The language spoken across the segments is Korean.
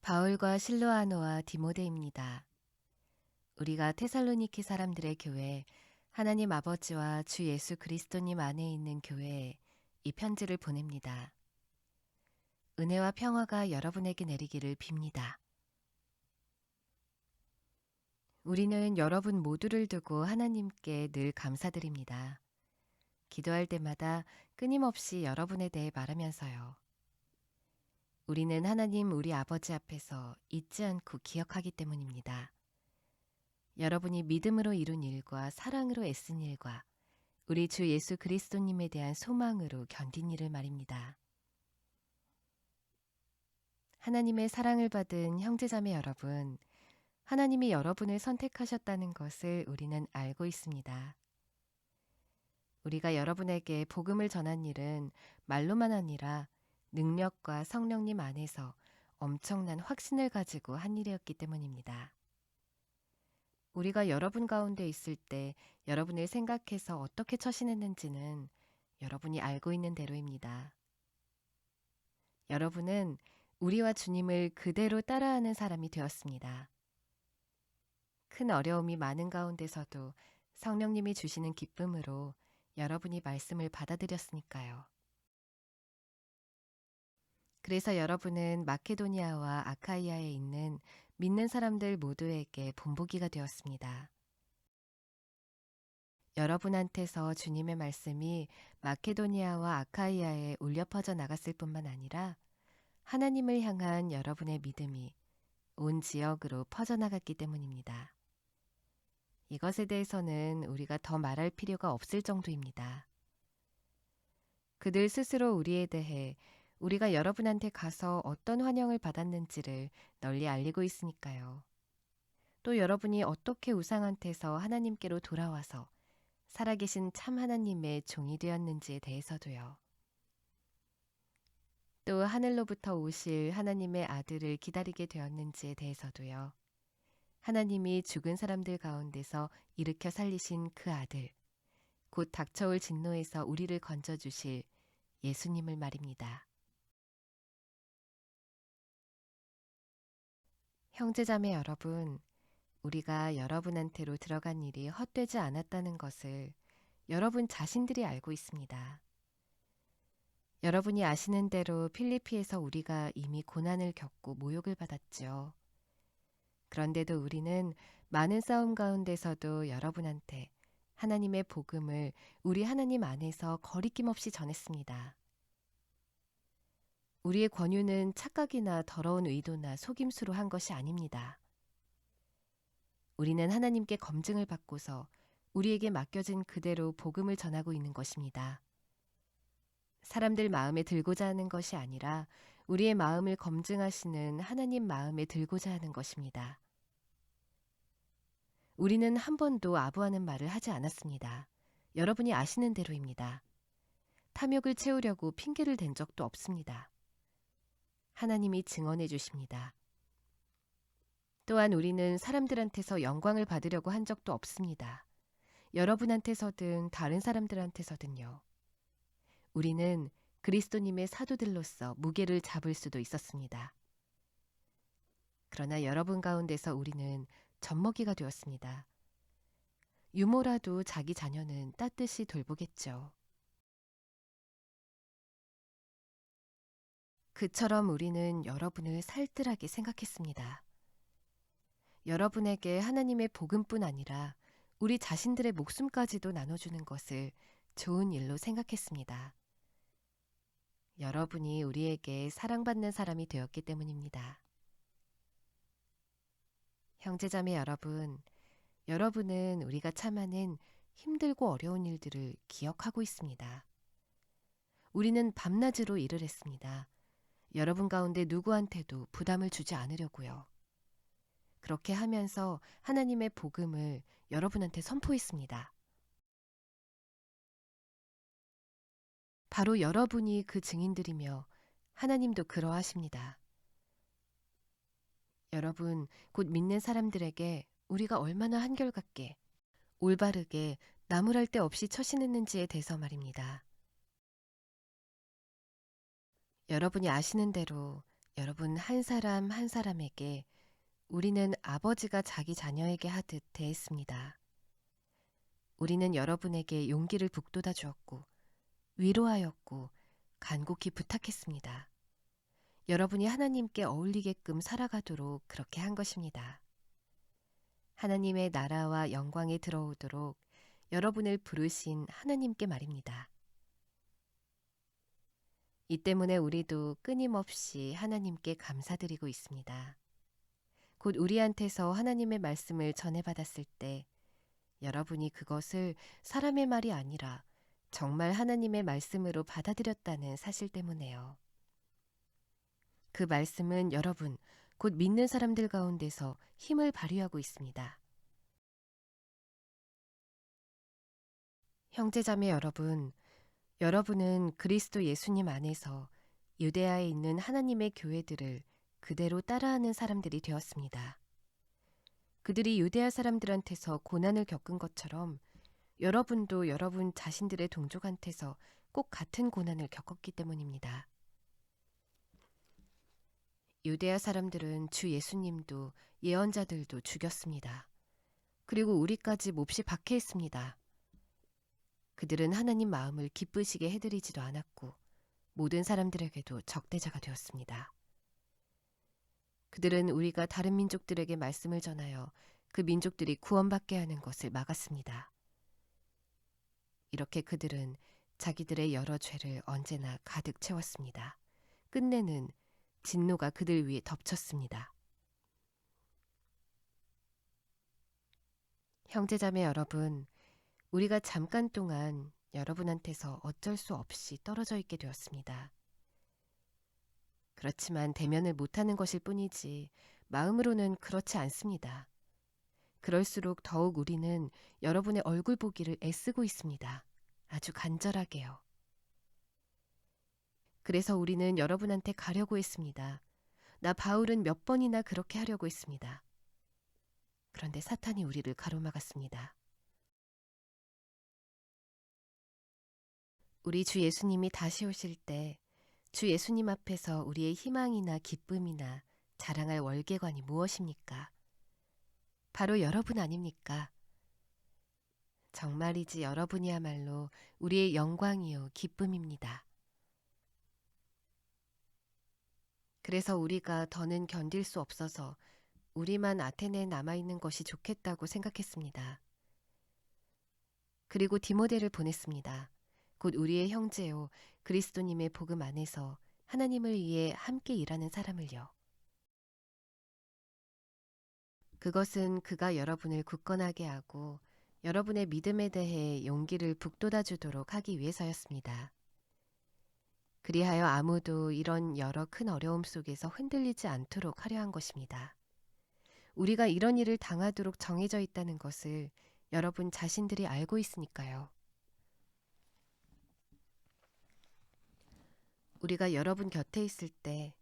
바울과 실로아노와 디모데입니다. 우리가 테살로니케 사람들의 교회, 하나님 아버지와 주 예수 그리스도님 안에 있는 교회에 이 편지를 보냅니다. 은혜와 평화가 여러분에게 내리기를 빕니다. 우리는 여러분 모두를 두고 하나님께 늘 감사드립니다. 기도할 때마다 끊임없이 여러분에 대해 말하면서요. 우리는 하나님 우리 아버지 앞에서 잊지 않고 기억하기 때문입니다. 여러분이 믿음으로 이룬 일과 사랑으로 애쓴 일과 우리 주 예수 그리스도님에 대한 소망으로 견딘 일을 말입니다. 하나님의 사랑을 받은 형제자매 여러분, 하나님이 여러분을 선택하셨다는 것을 우리는 알고 있습니다. 우리가 여러분에게 복음을 전한 일은 말로만 아니라 능력과 성령님 안에서 엄청난 확신을 가지고 한 일이었기 때문입니다. 우리가 여러분 가운데 있을 때 여러분을 생각해서 어떻게 처신했는지는 여러분이 알고 있는 대로입니다. 여러분은 우리와 주님을 그대로 따라하는 사람이 되었습니다. 큰 어려움이 많은 가운데서도 성령님이 주시는 기쁨으로 여러분이 말씀을 받아들였으니까요. 그래서 여러분은 마케도니아와 아카이아에 있는 믿는 사람들 모두에게 본보기가 되었습니다. 여러분한테서 주님의 말씀이 마케도니아와 아카이아에 울려 퍼져 나갔을 뿐만 아니라 하나님을 향한 여러분의 믿음이 온 지역으로 퍼져나갔기 때문입니다. 이것에 대해서는 우리가 더 말할 필요가 없을 정도입니다. 그들 스스로 우리에 대해 우리가 여러분한테 가서 어떤 환영을 받았는지를 널리 알리고 있으니까요. 또 여러분이 어떻게 우상한테서 하나님께로 돌아와서 살아계신 참 하나님의 종이 되었는지에 대해서도요. 또 하늘로부터 오실 하나님의 아들을 기다리게 되었는지에 대해서도요. 하나님이 죽은 사람들 가운데서 일으켜 살리신 그 아들, 곧 닥쳐올 진노에서 우리를 건져주실 예수님을 말입니다. 형제자매 여러분, 우리가 여러분한테로 들어간 일이 헛되지 않았다는 것을 여러분 자신들이 알고 있습니다. 여러분이 아시는 대로 필리피에서 우리가 이미 고난을 겪고 모욕을 받았죠. 그런데도 우리는 많은 싸움 가운데서도 여러분한테 하나님의 복음을 우리 하나님 안에서 거리낌 없이 전했습니다. 우리의 권유는 착각이나 더러운 의도나 속임수로 한 것이 아닙니다. 우리는 하나님께 검증을 받고서 우리에게 맡겨진 그대로 복음을 전하고 있는 것입니다. 사람들 마음에 들고자 하는 것이 아니라 우리의 마음을 검증하시는 하나님 마음에 들고자 하는 것입니다. 우리는 한 번도 아부하는 말을 하지 않았습니다. 여러분이 아시는 대로입니다. 탐욕을 채우려고 핑계를 댄 적도 없습니다. 하나님이 증언해 주십니다. 또한 우리는 사람들한테서 영광을 받으려고 한 적도 없습니다. 여러분한테서든 다른 사람들한테서든요. 우리는 그리스도님의 사도들로서 무게를 잡을 수도 있었습니다. 그러나 여러분 가운데서 우리는 젖먹이가 되었습니다. 유모라도 자기 자녀는 따뜻이 돌보겠죠. 그처럼 우리는 여러분을 살뜰하게 생각했습니다. 여러분에게 하나님의 복음뿐 아니라 우리 자신들의 목숨까지도 나눠주는 것을 좋은 일로 생각했습니다. 여러분이 우리에게 사랑받는 사람이 되었기 때문입니다. 형제자매 여러분, 여러분은 우리가 참아낸 힘들고 어려운 일들을 기억하고 있습니다. 우리는 밤낮으로 일을 했습니다. 여러분 가운데 누구한테도 부담을 주지 않으려고요. 그렇게 하면서 하나님의 복음을 여러분한테 선포했습니다. 바로 여러분이 그 증인들이며 하나님도 그러하십니다. 여러분, 곧 믿는 사람들에게 우리가 얼마나 한결같게 올바르게 나무랄 데 없이 처신했는지에 대해서 말입니다. 여러분이 아시는 대로 여러분, 한 사람 한 사람에게 우리는 아버지가 자기 자녀에게 하듯 대했습니다. 우리는 여러분에게 용기를 북돋아 주었고, 위로하였고, 간곡히 부탁했습니다. 여러분이 하나님께 어울리게끔 살아가도록 그렇게 한 것입니다. 하나님의 나라와 영광에 들어오도록 여러분을 부르신 하나님께 말입니다. 이 때문에 우리도 끊임없이 하나님께 감사드리고 있습니다. 곧 우리한테서 하나님의 말씀을 전해받았을 때 여러분이 그것을 사람의 말이 아니라 정말 하나님의 말씀으로 받아들였다는 사실 때문에요. 그 말씀은 여러분, 곧 믿는 사람들 가운데서 힘을 발휘하고 있습니다. 형제자매 여러분, 여러분은 그리스도 예수님 안에서 유대아에 있는 하나님의 교회들을 그대로 따라하는 사람들이 되었습니다. 그들이 유대아 사람들한테서 고난을 겪은 것처럼 여러분도 여러분 자신들의 동족한테서 꼭 같은 고난을 겪었기 때문입니다. 유대아 사람들은 주 예수님도 예언자들도 죽였습니다. 그리고 우리까지 몹시 박해했습니다. 그들은 하나님 마음을 기쁘시게 해드리지도 않았고 모든 사람들에게도 적대자가 되었습니다. 그들은 우리가 다른 민족들에게 말씀을 전하여 그 민족들이 구원받게 하는 것을 막았습니다. 이렇게 그들은 자기들의 여러 죄를 언제나 가득 채웠습니다. 끝내는 진노가 그들 위에 덮쳤습니다. 형제자매 여러분, 우리가 잠깐 동안 여러분한테서 어쩔 수 없이 떨어져 있게 되었습니다. 그렇지만 대면을 못하는 것일 뿐이지 마음으로는 그렇지 않습니다. 그럴수록 더욱 우리는 여러분의 얼굴 보기를 애쓰고 있습니다. 아주 간절하게요. 그래서 우리는 여러분한테 가려고 했습니다. 나 바울은 몇 번이나 그렇게 하려고 했습니다. 그런데 사탄이 우리를 가로막았습니다. 우리 주 예수님이 다시 오실 때 주 예수님 앞에서 우리의 희망이나 기쁨이나 자랑할 월계관이 무엇입니까? 바로 여러분 아닙니까? 정말이지 여러분이야말로 우리의 영광이요 기쁨입니다. 그래서 우리가 더는 견딜 수 없어서 우리만 아테네에 남아있는 것이 좋겠다고 생각했습니다. 그리고 디모데를 보냈습니다. 곧 우리의 형제요 그리스도님의 복음 안에서 하나님을 위해 함께 일하는 사람을요. 그것은 그가 여러분을 굳건하게 하고 여러분의 믿음에 대해 용기를 북돋아 주도록 하기 위해서였습니다. 그리하여 아무도 이런 여러 큰 어려움 속에서 흔들리지 않도록 하려 한 것입니다. 우리가 이런 일을 당하도록 정해져 있다는 것을 여러분 자신들이 알고 있으니까요. 우리가 여러분 곁에 있을 때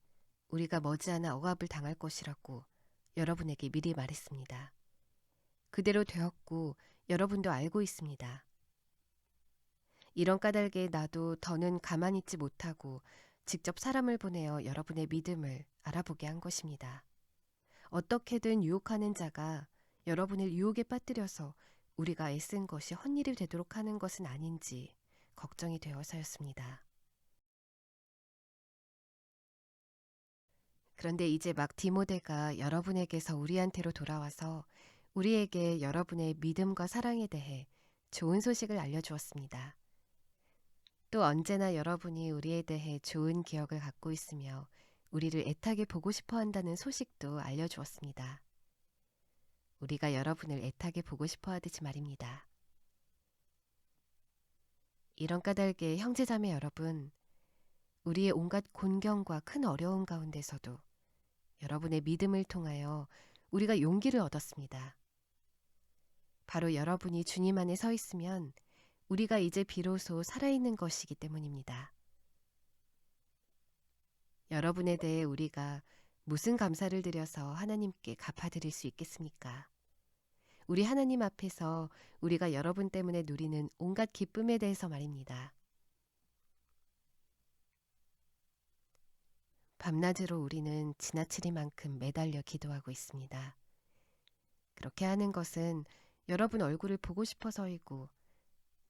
우리가 머지않아 억압을 당할 것이라고 여러분에게 미리 말했습니다. 그대로 되었고 여러분도 알고 있습니다. 이런 까닭에 나도 더는 가만히 있지 못하고 직접 사람을 보내어 여러분의 믿음을 알아보게 한 것입니다. 어떻게든 유혹하는 자가 여러분을 유혹에 빠뜨려서 우리가 애쓴 것이 헛일이 되도록 하는 것은 아닌지 걱정이 되어서였습니다. 그런데 이제 막 디모데가 여러분에게서 우리한테로 돌아와서 우리에게 여러분의 믿음과 사랑에 대해 좋은 소식을 알려주었습니다. 또 언제나 여러분이 우리에 대해 좋은 기억을 갖고 있으며 우리를 애타게 보고 싶어 한다는 소식도 알려주었습니다. 우리가 여러분을 애타게 보고 싶어 하듯이 말입니다. 이런 까닭에 형제자매 여러분, 우리의 온갖 곤경과 큰 어려움 가운데서도 여러분의 믿음을 통하여 우리가 용기를 얻었습니다. 바로 여러분이 주님 안에 서 있으면 우리가 이제 비로소 살아있는 것이기 때문입니다. 여러분에 대해 우리가 무슨 감사를 드려서 하나님께 갚아드릴 수 있겠습니까? 우리 하나님 앞에서 우리가 여러분 때문에 누리는 온갖 기쁨에 대해서 말입니다. 밤낮으로 우리는 지나치리만큼 매달려 기도하고 있습니다. 그렇게 하는 것은 여러분 얼굴을 보고 싶어서이고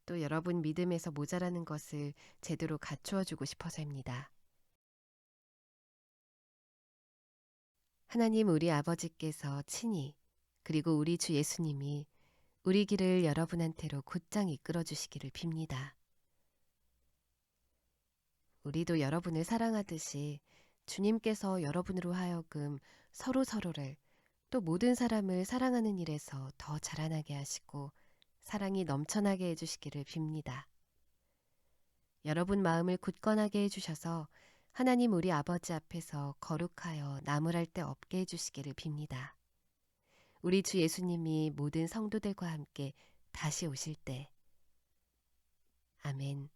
또 여러분 믿음에서 모자라는 것을 제대로 갖추어 주고 싶어서입니다. 하나님 우리 아버지께서 친히 그리고 우리 주 예수님이 우리 길을 여러분한테로 곧장 이끌어 주시기를 빕니다. 우리도 여러분을 사랑하듯이 주님께서 여러분으로 하여금 서로를 또 모든 사람을 사랑하는 일에서 더 자라나게 하시고 사랑이 넘쳐나게 해주시기를 빕니다. 여러분 마음을 굳건하게 해주셔서 하나님 우리 아버지 앞에서 거룩하여 나무랄 데 없게 해주시기를 빕니다. 우리 주 예수님이 모든 성도들과 함께 다시 오실 때. 아멘.